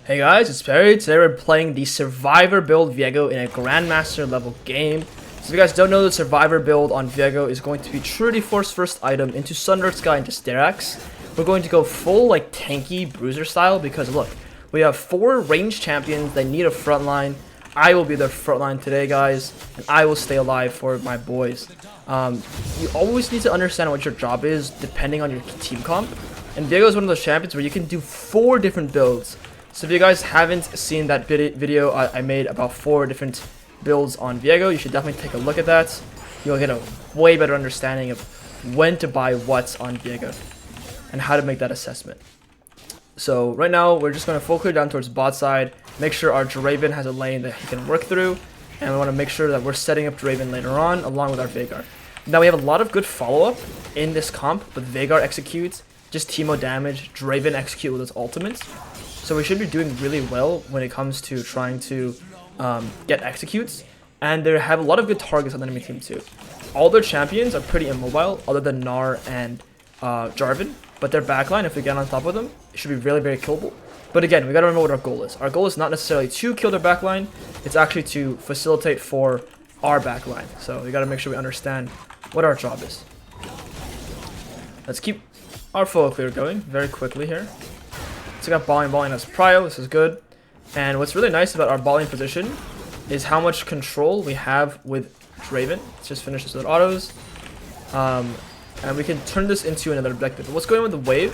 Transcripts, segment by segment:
Hey guys, it's Perry. Today we're playing the Survivor build Viego in a Grandmaster level game. So if you guys don't know, the Survivor build on Viego is going to be Truly Force first item into Sundered Sky into Sterax. We're going to go full like tanky bruiser style because look, we have 4 ranged champions that need a frontline. I will be their frontline today, guys, and I will stay alive for my boys. You always need to understand what your job is depending on your team comp. And Viego is one of those champions where you can do 4 different builds. So if you guys haven't seen that video I made about 4 different builds on Viego, you should definitely take a look at that. You'll get a way better understanding of when to buy what on Viego and how to make that assessment. So right now we're just going to full clear down towards bot side, make sure our Draven has a lane that he can work through, and we want to make sure that we're setting up Draven later on along with our Veigar. Now we have a lot of good follow-up in this comp, but Veigar executes, just Teemo damage, Draven execute with his ultimates. So we should be doing really well when it comes to trying to get executes. And they have a lot of good targets on the enemy team too. All their champions are pretty immobile other than Gnar and Jarvan. But their backline, if we get on top of them, it should be really, very killable. But again, we gotta remember what our goal is. Our goal is not necessarily to kill their backline. It's actually to facilitate for our backline. So we gotta make sure we understand what our job is. Let's keep our full clear going very quickly here. So we got balling as prio. This is good. And what's really nice about our balling position is how much control we have with Draven. Let's just finish this with autos. And we can turn this into another objective. But what's going on with the wave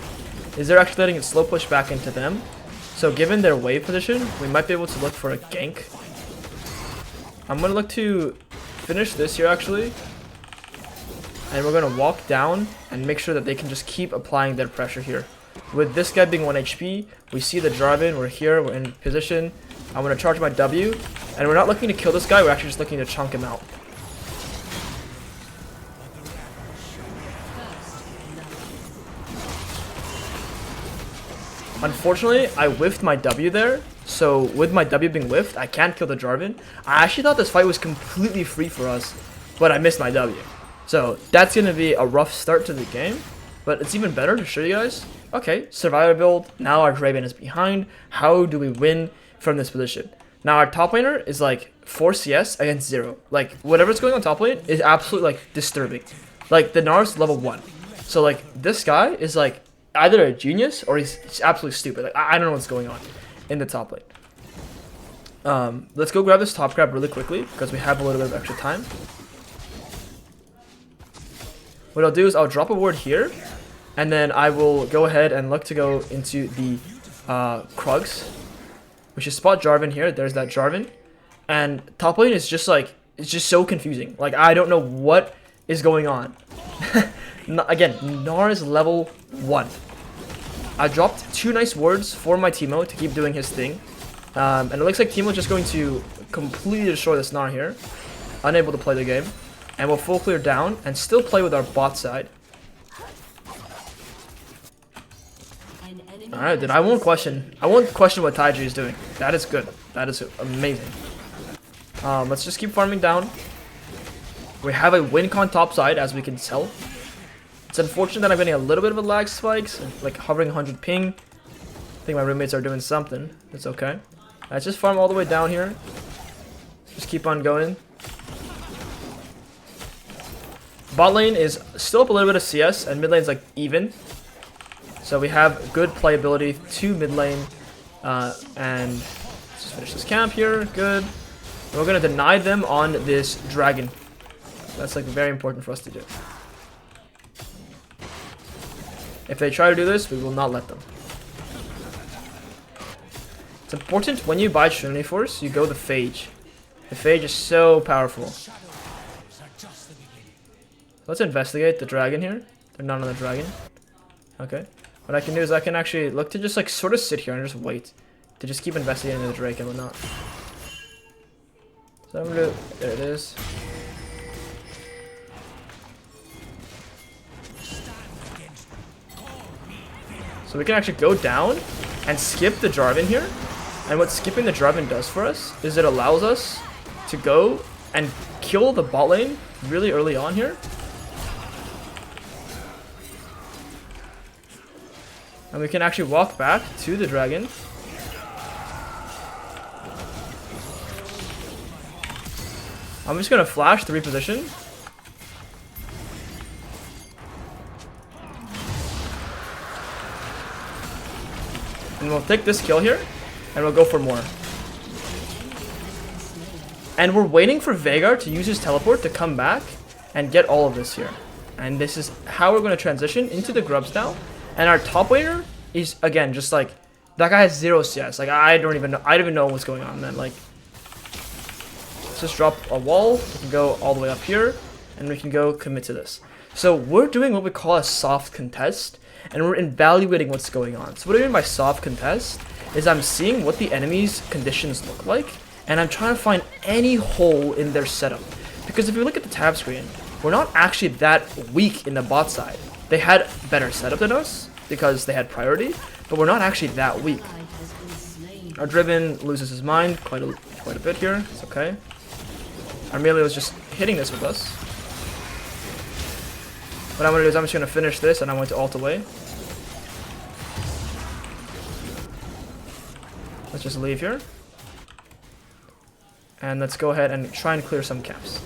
is they're actually letting it slow push back into them. So given their wave position, we might be able to look for a gank. I'm going to look to finish this here actually. And we're going to walk down and make sure that they can just keep applying their pressure here. With this guy being 1 HP, we see the Jarvan, we're here, we're in position. I'm going to charge my W, and we're not looking to kill this guy, we're actually just looking to chunk him out. Unfortunately, I whiffed my W there, so with my W being whiffed, I can't kill the Jarvan. I actually thought this fight was completely free for us, but I missed my W. So that's going to be a rough start to the game, but it's even better to show you guys. Okay, Survivor build, now our Draven is behind. How do we win from this position? Now our top laner is like 4 CS against 0. Like whatever's going on top lane is absolutely like disturbing. Like the Gnar's level 1. So like this guy is like either a genius or he's absolutely stupid. Like I don't know what's going on in the top lane. Let's go grab this top grab really quickly because we have a little bit of extra time. What I'll do is I'll drop a ward here. And then I will go ahead and look to go into the Krugs. We should spot Jarvan here. There's that Jarvan. And top lane is just like, it's just so confusing. Like, I don't know what is going on. Again, Gnar is level 1. I dropped 2 nice wards for my Teemo to keep doing his thing. And it looks like Teemo just going to completely destroy this Gnar here. Unable to play the game. And we'll full clear down and still play with our bot side. Alright, dude, I won't question what TANKIEST is doing. That is good. That is amazing. Let's just keep farming down. We have a win con top side, as we can tell. It's unfortunate that I'm getting a little bit of a lag spikes, like hovering 100 ping. I think my roommates are doing something. It's okay. Let's just farm all the way down here. Just keep on going. Bot lane is still up a little bit of CS, and mid lane's like even. So we have good playability to mid lane, and let's just finish this camp here. Good. And we're gonna deny them on this dragon. That's like very important for us to do. If they try to do this, we will not let them. It's important when you buy Trinity Force, you go the Phage. The Phage is so powerful. Let's investigate the dragon here. They're not on the dragon. Okay. What I can do is I can actually look to just like sort of sit here and just wait to just keep investigating the Drake and whatnot. So I'm gonna, there it is. So we can actually go down and skip the Jarvan here. And what skipping the Jarvan does for us is it allows us to go and kill the bot lane really early on here. And we can actually walk back to the dragon. I'm just gonna flash to reposition. And we'll take this kill here, and we'll go for more. And we're waiting for Veigar to use his teleport to come back and get all of this here. And this is how we're going to transition into the grubs now. And our top laner is, again, just like, that guy has 0 CS. Like, I don't even know what's going on, man. Like, let's just drop a wall. We can go all the way up here, and we can go commit to this. So we're doing what we call a soft contest, and we're evaluating what's going on. So what I mean by soft contest is I'm seeing what the enemy's conditions look like, and I'm trying to find any hole in their setup. Because if you look at the tab screen, we're not actually that weak in the bot side. They had better setup than us because they had priority, but we're not actually that weak. Our Driven loses his mind quite a bit here. It's okay. Our melee was just hitting this with us. What I'm going to do is I'm just going to finish this, and I'm going to ult away. Let's just leave here. And let's go ahead and try and clear some camps.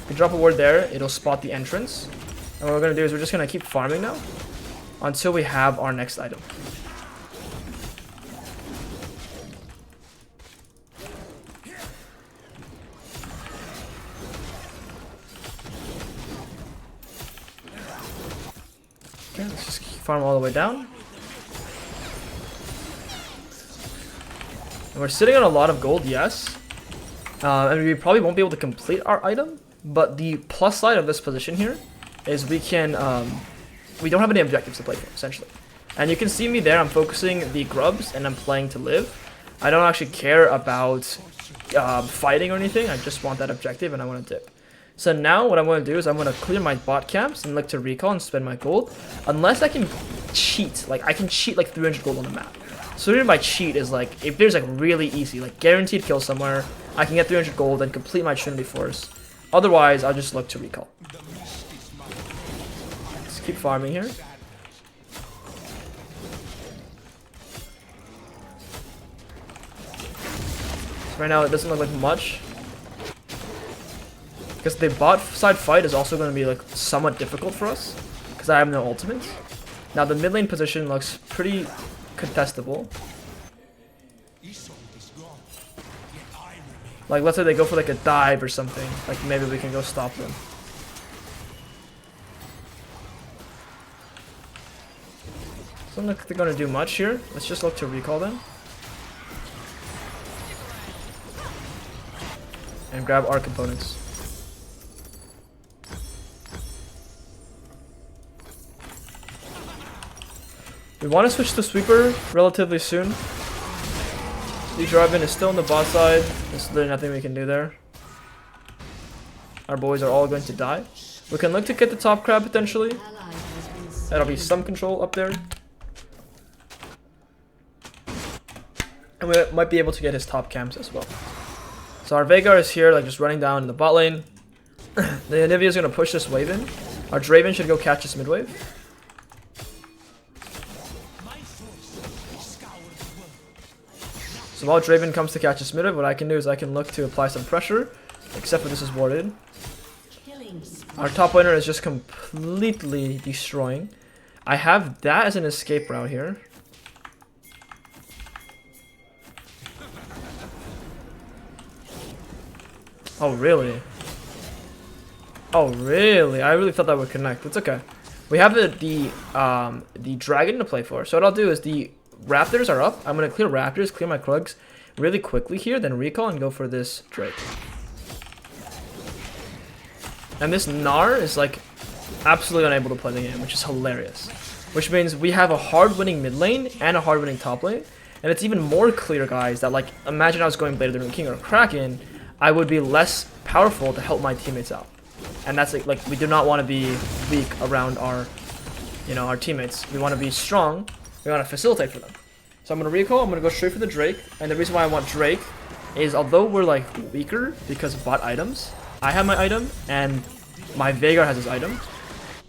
If we drop a ward there, it'll spot the entrance. And what we're going to do is we're just going to keep farming now until we have our next item. Okay, let's just farm all the way down. And we're sitting on a lot of gold, yes. And we probably won't be able to complete our item. But the plus side of this position here is we can, we don't have any objectives to play for, essentially. And you can see me there, I'm focusing the grubs and I'm playing to live. I don't actually care about fighting or anything, I just want that objective and I want to dip. So now what I'm going to do is I'm going to clear my bot camps and look to recall and spend my gold. Unless I can cheat, like I can cheat like 300 gold on the map. So what I mean by cheat is like, if there's like really easy, like guaranteed kill somewhere, I can get 300 gold and complete my Trinity Force. Otherwise, I'll just look to recall. Let's keep farming here. So right now, it doesn't look like much. Because the bot side fight is also going to be like somewhat difficult for us. Because I have no ultimates. Now, the mid lane position looks pretty contestable. Like, let's say they go for like a dive or something. Like, maybe we can go stop them. So I'm not gonna do much here. Let's just look to recall them. And grab our components. We want to switch to Sweeper relatively soon. The Jarvan is still on the bot side. There's literally nothing we can do there. Our boys are all going to die. We can look to get the top crab potentially. That'll be some control up there. And we might be able to get his top camps as well. So our Veigar is here, like just running down in the bot lane. The Anivia is going to push this wave in. Our Draven should go catch this mid wave. So while Draven comes to catch this mid wave, what I can do is I can look to apply some pressure. Except for this is warded. Our top laner is just completely destroying. I have that as an escape route here. Oh really? Oh really? I really thought that would connect. It's okay. We have the dragon to play for. So what I'll do is the Raptors are up. I'm gonna clear Raptors, clear my Krugs really quickly here, then recall and go for this Drake. And this Gnar is like absolutely unable to play the game, which is hilarious. Which means we have a hard winning mid lane and a hard winning top lane. And it's even more clear, guys, that like imagine I was going Blade of the Ring King or Kraken, I would be less powerful to help my teammates out. And that's like we do not want to be weak around our, you know, our teammates. We want to be strong. We want to facilitate for them. So I'm going to recall, I'm going to go straight for the Drake. And the reason why I want Drake is although we're like weaker because of bot items, I have my item and my Veigar has his item.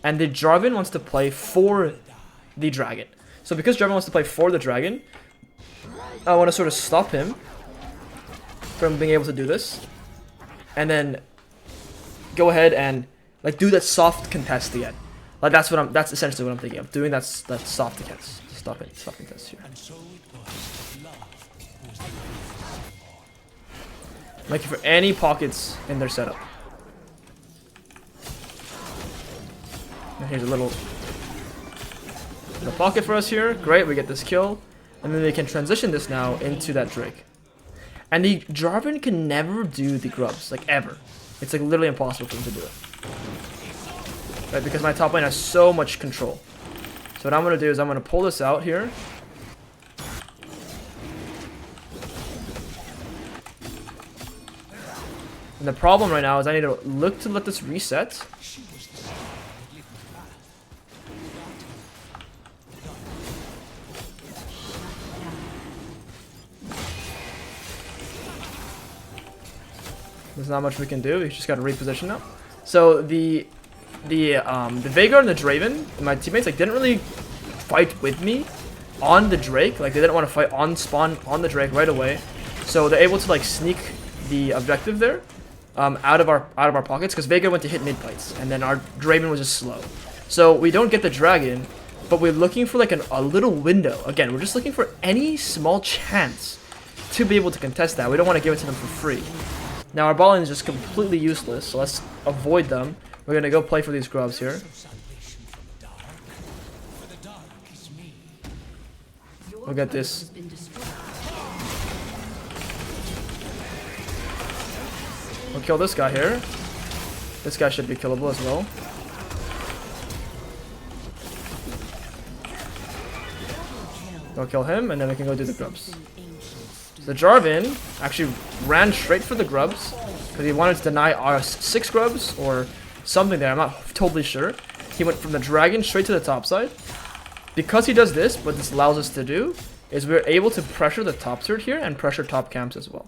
And the Jarvan wants to play for the dragon. So because Jarvan wants to play for the dragon, I want to sort of stop him from being able to do this. And then go ahead and like do that soft contest again. Like that's essentially what I'm thinking of. Doing that soft contest. Soft contest here. Looking for any pockets in their setup. And here's a little pocket for us here. Great, we get this kill. And then they can transition this now into that Drake. And the Jarvan can never do the grubs, like ever. It's like literally impossible for him to do it. Right, because my top lane has so much control. So what I'm going to do is I'm going to pull this out here. And the problem right now is I need to look to let this reset. There's not much we can do. We just got to reposition now. So the Veigar and the Draven, my teammates, like didn't really fight with me on the Drake. Like they didn't want to fight on spawn on the Drake right away. So they're able to like sneak the objective there out of our pockets because Veigar went to hit mid fights and then our Draven was just slow. So we don't get the dragon, but we're looking for like a little window. Again, we're just looking for any small chance to be able to contest that. We don't want to give it to them for free. Now our ball lane is just completely useless, so let's avoid them. We're gonna go play for these grubs here. We'll get this. We'll kill this guy here. This guy should be killable as well. We'll kill him, and then we can go do the grubs. The Jarvan actually ran straight for the grubs because he wanted to deny our 6 grubs or something there. I'm not totally sure. He went from the dragon straight to the top side. Because he does this, what this allows us to do is we're able to pressure the top turret here and pressure top camps as well.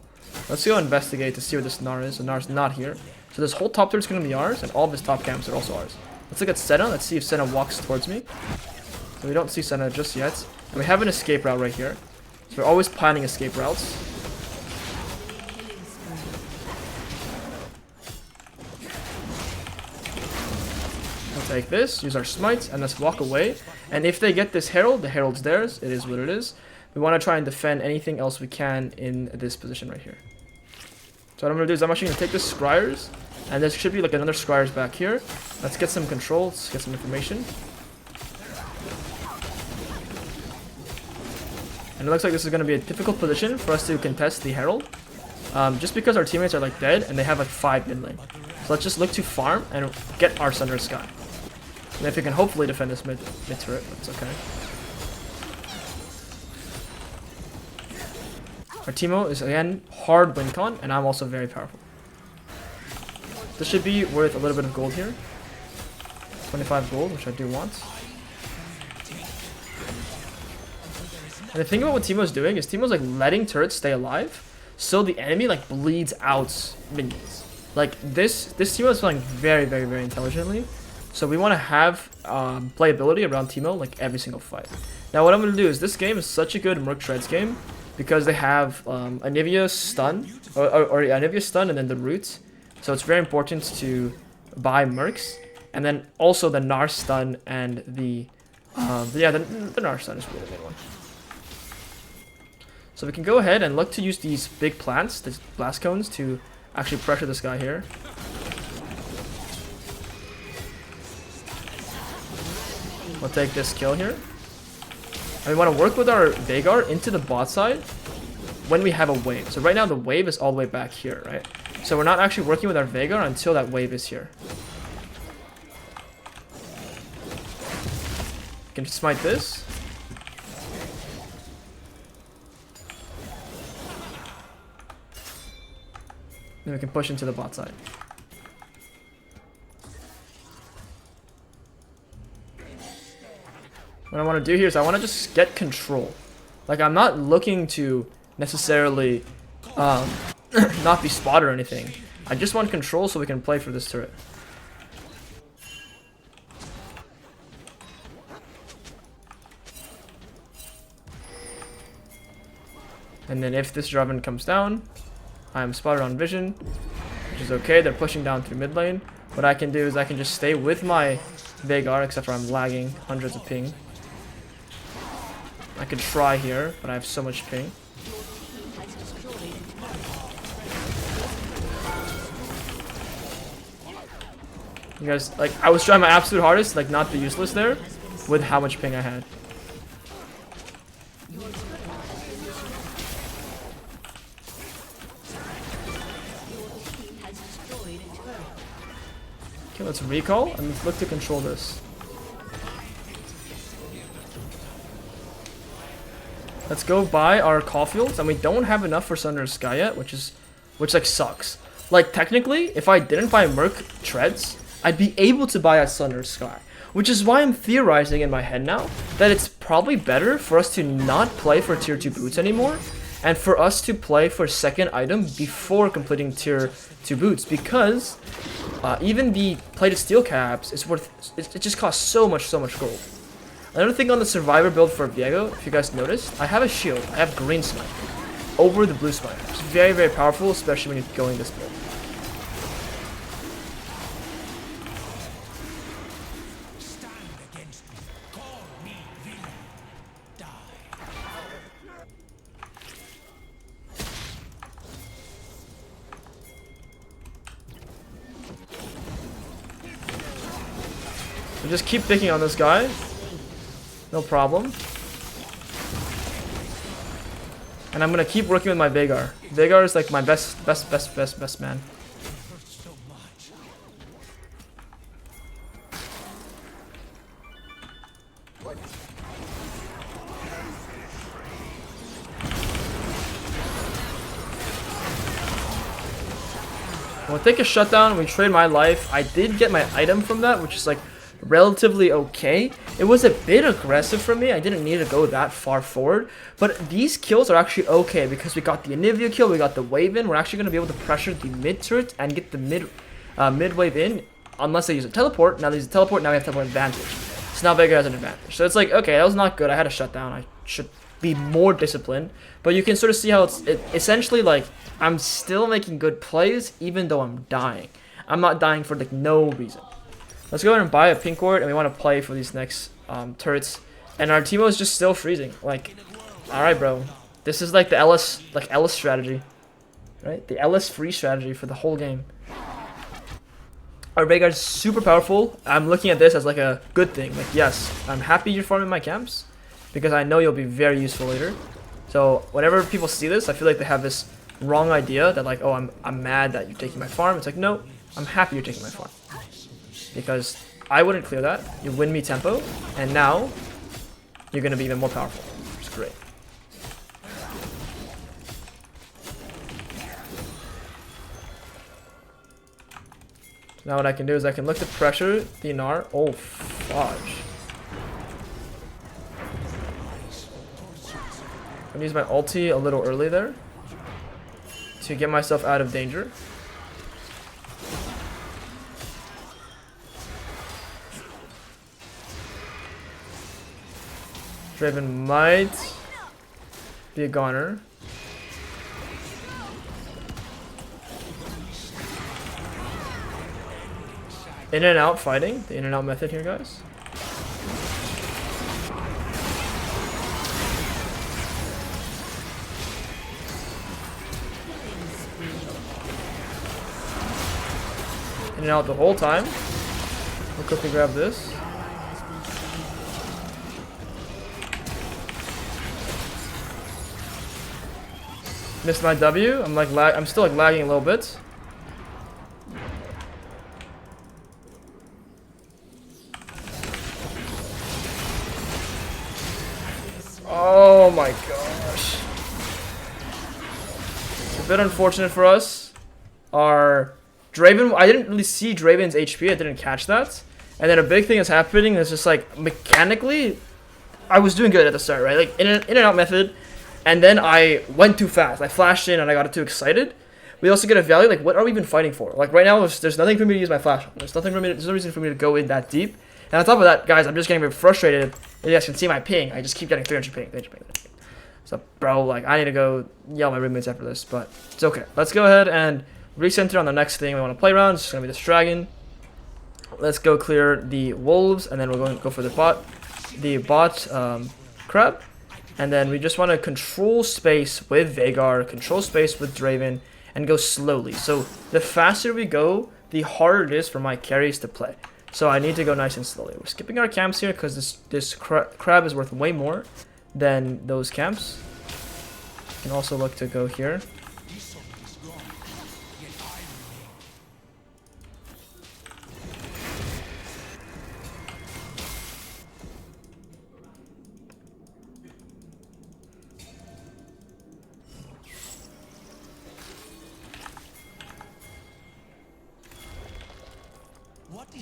Let's go investigate to see where this Gnar is. The Gnar's not here. So this whole top turret is going to be ours and all of his top camps are also ours. Let's look at Senna. Let's see if Senna walks towards me. So we don't see Senna just yet. And we have an escape route right here. So we're always planning escape routes. We'll take this, use our smites, and let's walk away. And if they get this herald, the herald's theirs. It is what it is. We want to try and defend anything else we can in this position right here. So what I'm going to do is I'm actually going to take this Scryers, and there should be like another Scryers back here. Let's get some control, let's get some information. And it looks like this is going to be a difficult position for us to contest the Herald. Just because our teammates are like dead and they have like 5 mid lane. So let's just look to farm and get our Sunder Sky. And if we can hopefully defend this mid turret, that's okay. Our Teemo is again hard win con, and I'm also very powerful. This should be worth a little bit of gold here. 25 gold, which I do want. And the thing about what Teemo's doing is Teemo's like letting turrets stay alive, so the enemy like bleeds out minions. Like this Teemo is playing very, very, very intelligently. So we want to have playability around Teemo like every single fight. Now what I'm going to do is this game is such a good Merc Treads game because they have Anivia stun or Anivia stun and then the root. So it's very important to buy Mercs, and then also the Gnar stun and the Gnar stun is really the main one. So we can go ahead and look to use these big plants, these blast cones, to actually pressure this guy here. We'll take this kill here. And we want to work with our Veigar into the bot side when we have a wave. So right now the wave is all the way back here, right? So we're not actually working with our Veigar until that wave is here. We can smite this. Then we can push into the bot side. What I want to do here is I want to just get control. Like I'm not looking to necessarily not be spotted or anything. I just want control so we can play for this turret. And then if this Jarvan comes down, I'm spotted on vision, which is okay. They're pushing down through mid lane. What I can do is I can just stay with my Veigar, except for I'm lagging hundreds of ping. I could try here, but I have so much ping. You guys, like, I was trying my absolute hardest, like, not be useless there, with how much ping I had. Okay, let's recall and let's look to control this. Let's go buy our Caulfields, and we don't have enough for Sundered Sky yet, which like sucks. Like technically, if I didn't buy Merc Treads, I'd be able to buy a Sundered Sky, which is why I'm theorizing in my head now that it's probably better for us to not play for tier 2 boots anymore, and for us to play for second item before completing tier 2 boots, because even the plated steel caps is worth, it just costs so much gold. Another thing on the survivor build for Viego, if you guys noticed, I have a shield. I have green smite over the blue smite. It's very powerful, especially when you're going this build. So just keep picking on this guy. No problem. And I'm gonna keep working with my Veigar. Veigar is like my best man. We'll take a shutdown. We trade my life. I did get my item from that, which is like relatively okay. It was a bit aggressive for me. I didn't need to go that far forward, but these kills are actually okay because we got the Anivia kill, we got the wave in. We're actually going to be able to pressure the mid turret and get the mid wave in, unless they use a teleport. Now they use a teleport, now we have teleport advantage. So now Veigar has an advantage. So it's like, okay, that was not good. I had a shutdown. I should be more disciplined, but you can sort of see how it's essentially like I'm still making good plays even though I'm dying. I'm not dying for like no reason. Let's go ahead and buy a pink ward, and we want to play for these next turrets. And our Teemo is just still freezing. Like, all right, bro. This is like the elos strategy, right? The elos free strategy for the whole game. Our Veigar is super powerful. I'm looking at this as like a good thing. Like, yes, I'm happy you're farming my camps because I know you'll be very useful later. So whenever people see this, I feel like they have this wrong idea that like, oh, I'm mad that you're taking my farm. It's like, no, I'm happy you're taking my farm. Because I wouldn't clear that. You win me tempo, and now you're going to be even more powerful, which is great. So now what I can do is I can look to pressure the Gnar. Oh, fudge. I'm going to use my ulti a little early there to get myself out of danger. Draven might be a goner. In and out fighting. The in and out method here, guys. In and out the whole time. We'll quickly grab this. Missed my W. I'm still like lagging a little bit. Oh my gosh. It's a bit unfortunate for us. Our Draven, I didn't really see Draven's HP. I didn't catch that. And then a big thing is happening is just like mechanically, I was doing good at the start, right? Like in and out method. And then I went too fast. I flashed in and I got too excited. We also get a value, like what are we even fighting for? Like right now, there's nothing for me to use my flash on. There's no reason for me to go in that deep. And on top of that, guys, I'm just getting very frustrated. You guys can see my ping. I just keep getting 300 ping. So So, bro, like, I need to go yell at my roommates after this, but it's okay. Let's go ahead and recenter on the next thing we want to play around. It's going to be this dragon. Let's go clear the wolves, and then we're going to go for the bot crab. And then we just want to control space with Veigar, control space with Draven, and go slowly. So the faster we go, the harder it is for my carries to play. So I need to go nice and slowly. We're skipping our camps here because this crab is worth way more than those camps. You can also look to go here.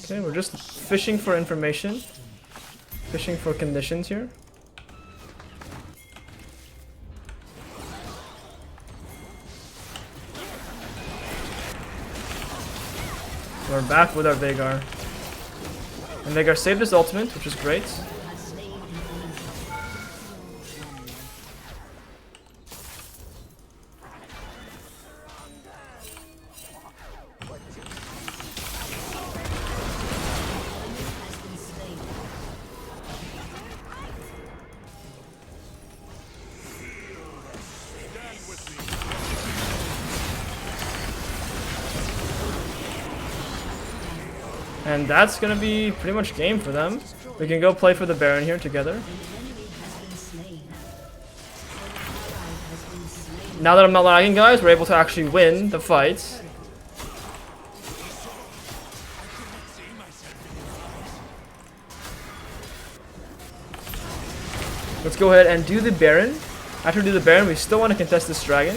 Okay, we're just fishing for information, fishing for conditions here. We're back with our Veigar. And Veigar saved his ultimate, which is great. And that's gonna be pretty much game for them. We can go play for the Baron here together. Now that I'm not lagging, guys, we're able to actually win the fights. Let's go ahead and do the Baron. After we do the Baron, we still want to contest this dragon.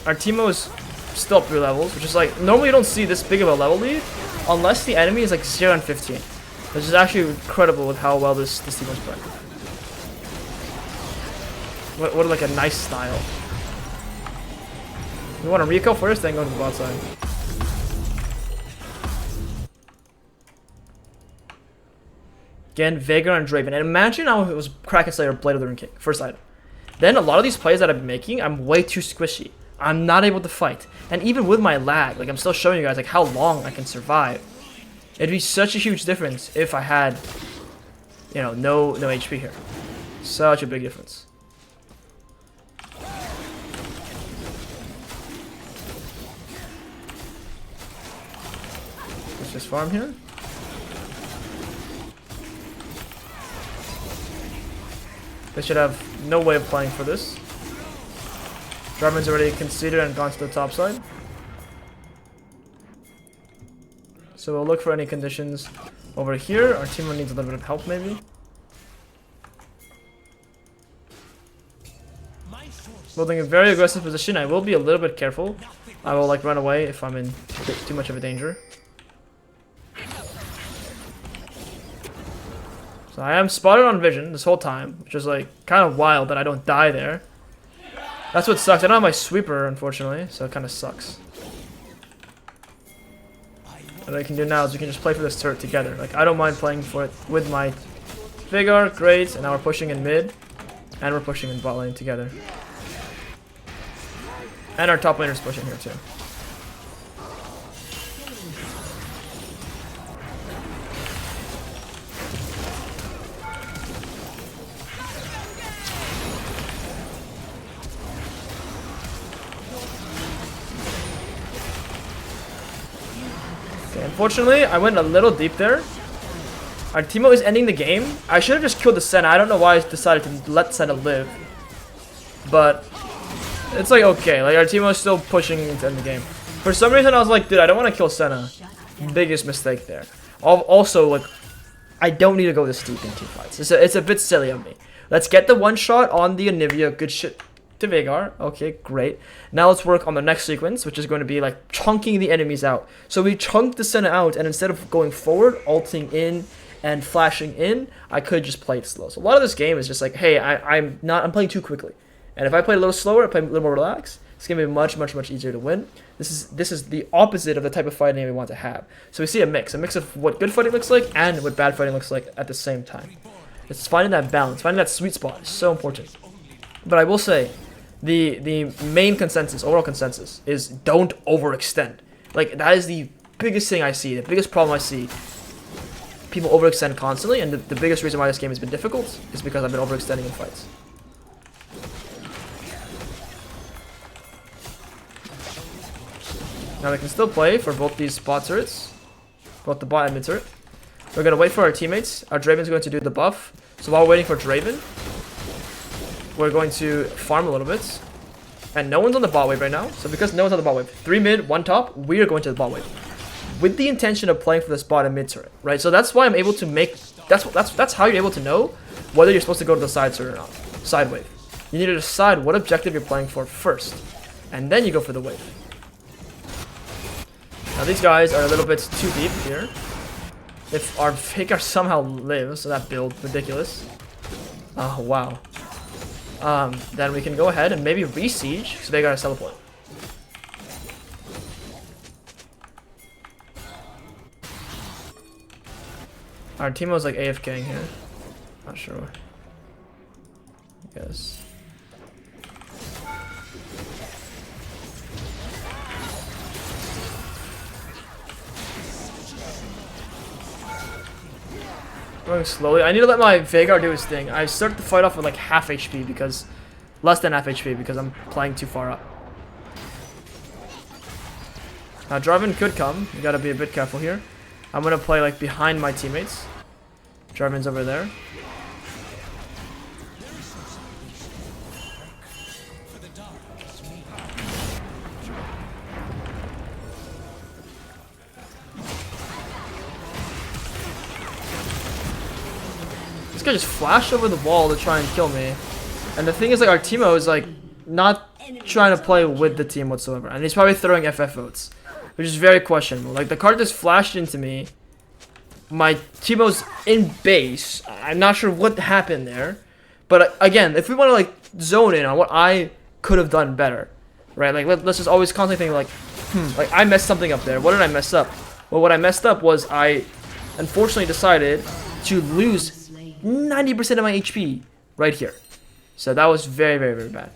Our Teemo is still up 3 levels, which is like, normally you don't see this big of a level lead unless the enemy is like 0 and 15. Which is actually incredible with how well this team is playing. What like a nice style. We want to recall first, then go to the bot side. Again, Veigar and Draven. And imagine how it was Kraken Slayer, Blade of the Rune King, first item. Then a lot of these plays that I've been making, I'm way too squishy. I'm not able to fight. And even with my lag, like I'm still showing you guys like how long I can survive. It'd be such a huge difference if I had, you know, no HP here. Such a big difference. Let's just farm here. They should have no way of playing for this. Draven's already conceded and gone to the top side. So we'll look for any conditions over here. Our team needs a little bit of help maybe. Building a very aggressive position. I will be a little bit careful. I will like run away if I'm in too much of a danger. So I am spotted on vision this whole time, which is like kind of wild that I don't die there. That's what sucks. I don't have my sweeper, unfortunately, so it kind of sucks. What I can do now is we can just play for this turret together. Like, I don't mind playing for it with my Veigar, great, and now we're pushing in mid, and we're pushing in bot lane together. And our top laner's pushing here too. Unfortunately, I went a little deep there. Our Teemo is ending the game. I should have just killed the Senna. I don't know why I decided to let Senna live. But it's like okay. Like our Teemo is still pushing to end the game. For some reason, I was like, dude, I don't want to kill Senna. Biggest mistake there. Also, like, I don't need to go this deep in team fights. It's a bit silly of me. Let's get the one shot on the Anivia. Good shit to Veigar. Okay, great. Now let's work on the next sequence, which is going to be like chunking the enemies out. So we chunked the Senna out, and instead of going forward, ulting in and flashing in, I could just play it slow. So a lot of this game is just like, hey, I'm playing too quickly. And if I play a little slower, I play a little more relaxed, it's gonna be much easier to win. This is the opposite of the type of fighting we want to have. So we see a mix of what good fighting looks like and what bad fighting looks like at the same time. It's finding that balance, finding that sweet spot is so important. But I will say, the main consensus, overall consensus, is don't overextend. Like, that is the biggest thing I see, the biggest problem I see. People overextend constantly, and the biggest reason why this game has been difficult is because I've been overextending in fights. Now we can still play for both these bot turrets, both the bot and mid turret. We're going to wait for our teammates. Our Draven's going to do the buff. So while we're waiting for Draven, we're going to farm a little bit. And no one's on the bot wave right now. So because no one's on the bot wave, 3 mid, 1 top, we are going to the bot wave. With the intention of playing for this bot and mid turret, right? So that's why I'm able to make, that's how you're able to know whether you're supposed to go to the side turret or not. Side wave. You need to decide what objective you're playing for first. And then you go for the wave. Now these guys are a little bit too deep here. If our Veigar somehow lives, so that build, ridiculous. Oh, wow. Then we can go ahead and maybe re-siege, because Veigar has teleport. Our Teemo's like AFKing here. Not sure. I guess. Going slowly. I need to let my Veigar do his thing. I start the fight off with like half HP because, less than half HP because I'm playing too far up. Now Draven could come. You gotta be a bit careful here. I'm gonna play like behind my teammates. Draven's over there. This guy just flashed over the wall to try and kill me. And the thing is, like, our Teemo is like not trying to play with the team whatsoever. And he's probably throwing FF votes, which is very questionable. Like, the card just flashed into me. My Teemo's in base. I'm not sure what happened there. But again, if we want to like zone in on what I could have done better, right? Like, let's just always constantly think like, like I messed something up there. What did I mess up? Well, what I messed up was I unfortunately decided to lose 90% of my HP right here. So that was very, very, very bad.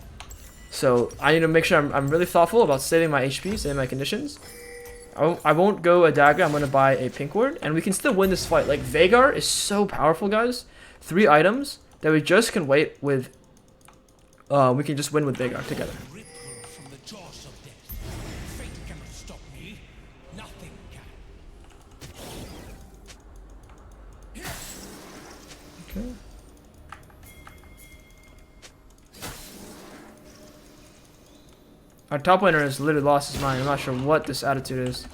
So I need to make sure I'm really thoughtful about saving my HP, saving my conditions. I won't go a dagger. I'm going to buy a pink ward, and we can still win this fight. Like, Veigar is so powerful, guys. 3 items that we just can wait with. We can just win with Veigar together. Okay. Our top laner has literally lost his mind. I'm not sure what this attitude is.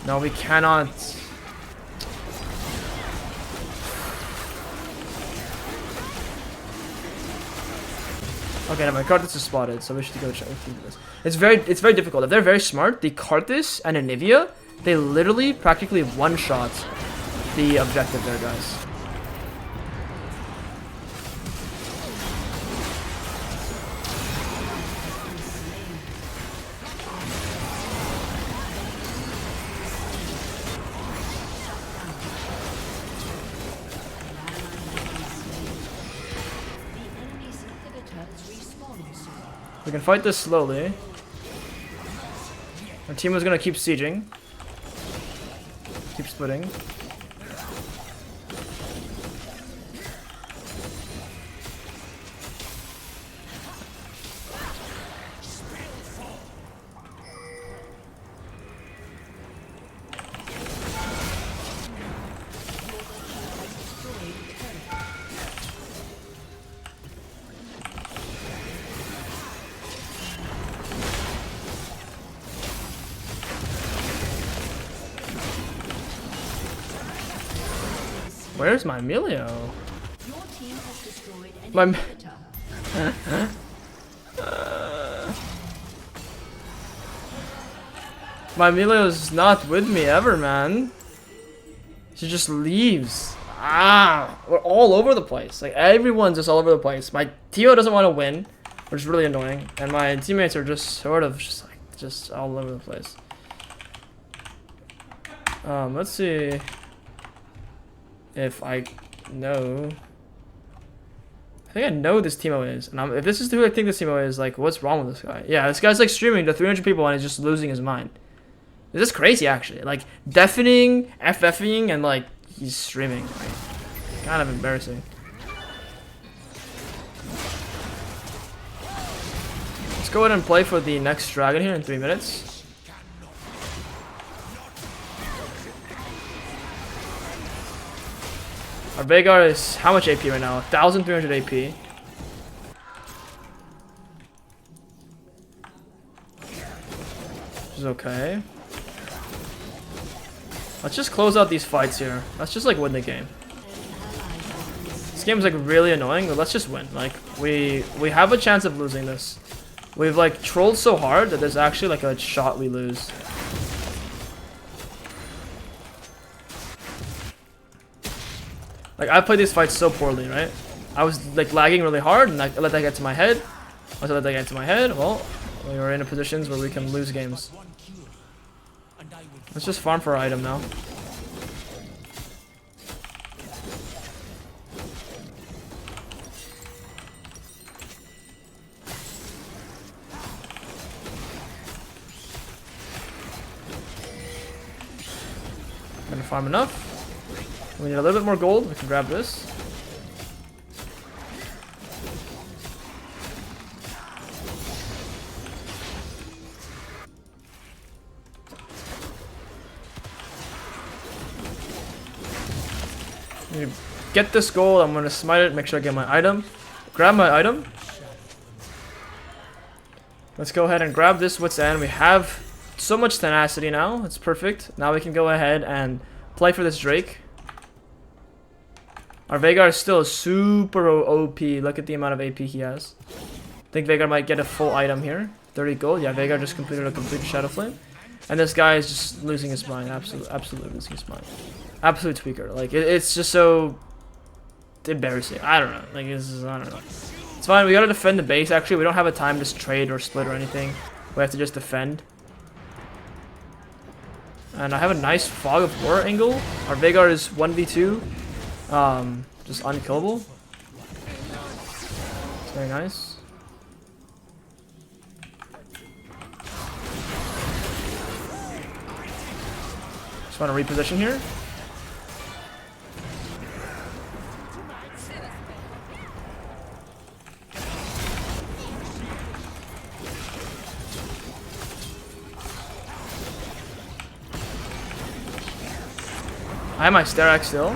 No, we cannot. Okay, now my Karthus is spotted, so we should go check this. It's very difficult. If they're very smart, the Karthus and Anivia, they literally practically one-shot the objective there, guys. We can fight this slowly. Our team is gonna keep sieging. Keep splitting. Where's my Emilio? My my Emilio's not with me ever, man. She just leaves. We're all over the place. Like, everyone's just all over the place. My Tio doesn't want to win, which is really annoying, and my teammates are just sort of just all over the place. Let's see if I know. I think I know who this Teemo is, and if this is who I think this Teemo is, like, what's wrong with this guy? Yeah, this guy's like streaming to 300 people and he's just losing his mind. This is crazy, actually. Like, deafening, FFing, and like he's streaming. Like, kind of embarrassing. Let's go ahead and play for the next dragon here in 3 minutes. Our Veigo is how much AP right now? 1,300 AP. Which is okay. Let's just close out these fights here. Let's just like win the game. This game is like really annoying, but let's just win. Like we have a chance of losing this. We've like trolled so hard that there's actually like a shot we lose. Like, I played these fights so poorly, right? I was, like, lagging really hard, and I let that get to my head. Once I let that get to my head, well, we were in positions where we can lose games. Let's just farm for our item now. I'm gonna farm enough. We need a little bit more gold. We can grab this. Get this gold. I'm gonna smite it. Make sure I get my item. Grab my item. Let's go ahead and grab this what's end. We have so much tenacity now. It's perfect. Now we can go ahead and play for this Drake. Our Veigo is still super OP. Look at the amount of AP he has. I think Veigo might get a full item here. 30 gold. Yeah, Veigo just completed a complete Shadow Flame. And this guy is just losing his mind. Absolutely losing his mind. Absolute tweaker. Like, it's just so embarrassing. I don't know. Like, I don't know. It's fine. We gotta defend the base, actually. We don't have a time to trade or split or anything. We have to just defend. And I have a nice Fog of War angle. Our Veigo is 1v2. Just unkillable. It's very nice. Just want to reposition here. I have my Sterax still.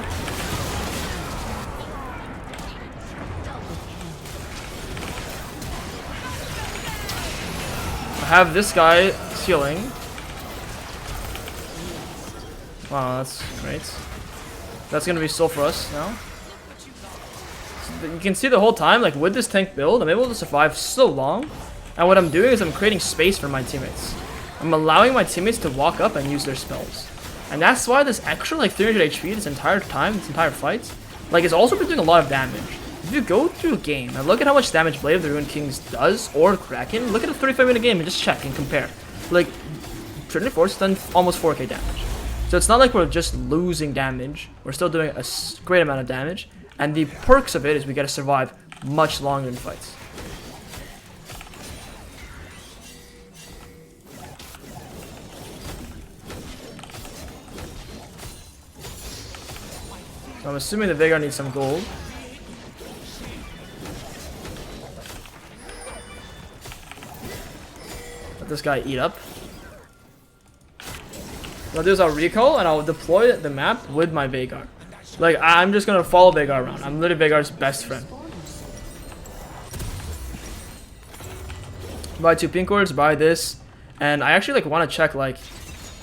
I have this guy healing. Wow, that's great. That's gonna be soul for us now. So you can see the whole time, like with this tank build, I'm able to survive so long. And what I'm doing is I'm creating space for my teammates. I'm allowing my teammates to walk up and use their spells. And that's why this extra like 300 HP this entire time, this entire fight, like it's also been doing a lot of damage. If you go through a game and look at how much damage Blade of the Ruined Kings does, or Kraken, look at a 35-minute game and just check and compare. Like, Trinity Force has done almost 4k damage. So it's not like we're just losing damage. We're still doing a great amount of damage. And the perks of it is we get to survive much longer in fights. So I'm assuming the Veigo needs some gold. Let this guy eat up. What I'll do is I'll recall and I'll deploy the map with my Veigo. Like, I'm just gonna follow Veigo around. I'm literally Veigo's best friend. Buy 2 pink cords, buy this. And I actually like want to check like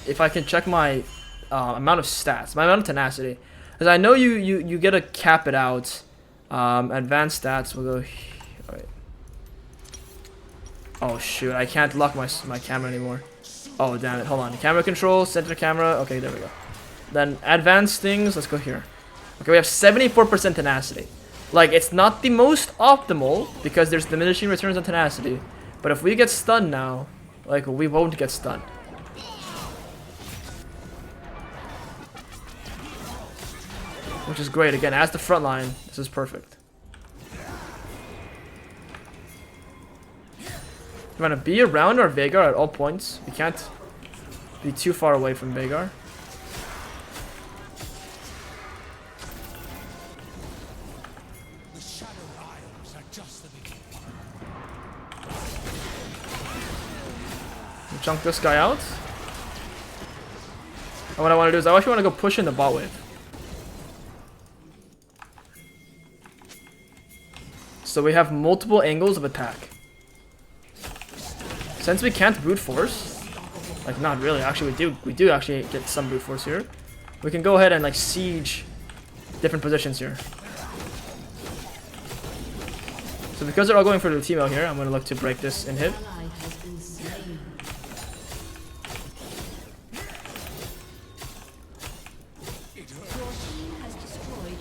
if I can check my amount of stats, my amount of tenacity. Because I know you get to cap it out. Advanced stats will go. Alright. Oh shoot, I can't lock my camera anymore. Oh damn it, hold on. Camera control, center camera. Okay, there we go. Then advanced things, let's go here. Okay, we have 74% tenacity. Like, it's not the most optimal because there's diminishing returns on tenacity. But if we get stunned now, like, we won't get stunned. which is great. Again, as the front line, this is perfect. We want to be around our Veigar at all points. We can't be too far away from Veigar. Chunk this guy out. And what I want to do is I actually want to go push in the bot wave. So we have multiple angles of attack. Since we can't brute force, like not really, actually we do actually get some brute force here. We can go ahead and like siege different positions here. So because they're all going for the team out here, I'm going to look to break this inhib.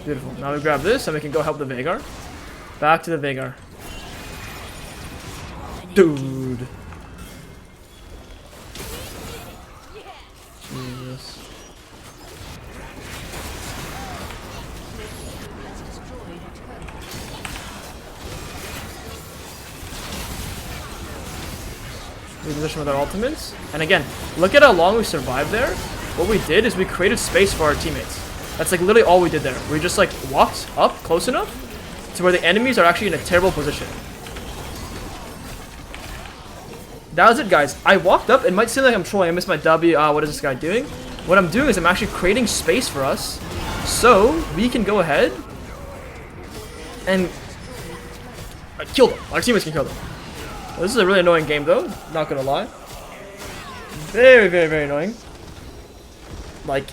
Beautiful. Now we grab this and we can go help the Veigar. Back to the Veigar. Dude. Jesus. Reposition with our ultimates. And again, look at how long we survived there. What we did is we created space for our teammates. That's like literally all we did there. We just like walked up close enough to where the enemies are actually in a terrible position. That was it, guys. I walked up. It might seem like I'm trolling. I missed my W. What is this guy doing? What I'm doing is I'm actually creating space for us so we can go ahead and kill them. Our teammates can kill them. Well, this is a really annoying game though. Not gonna lie. Very, very, very annoying. Like,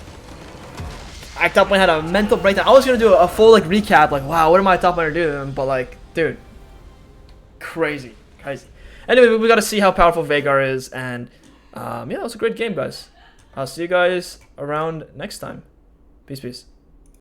I top lane had a mental breakdown. I was gonna do a full like recap, like wow, what am I top laner doing? But like, dude, crazy. Anyway, we gotta see how powerful Veigar is, and yeah, it was a great game, guys. I'll see you guys around next time. Peace, peace.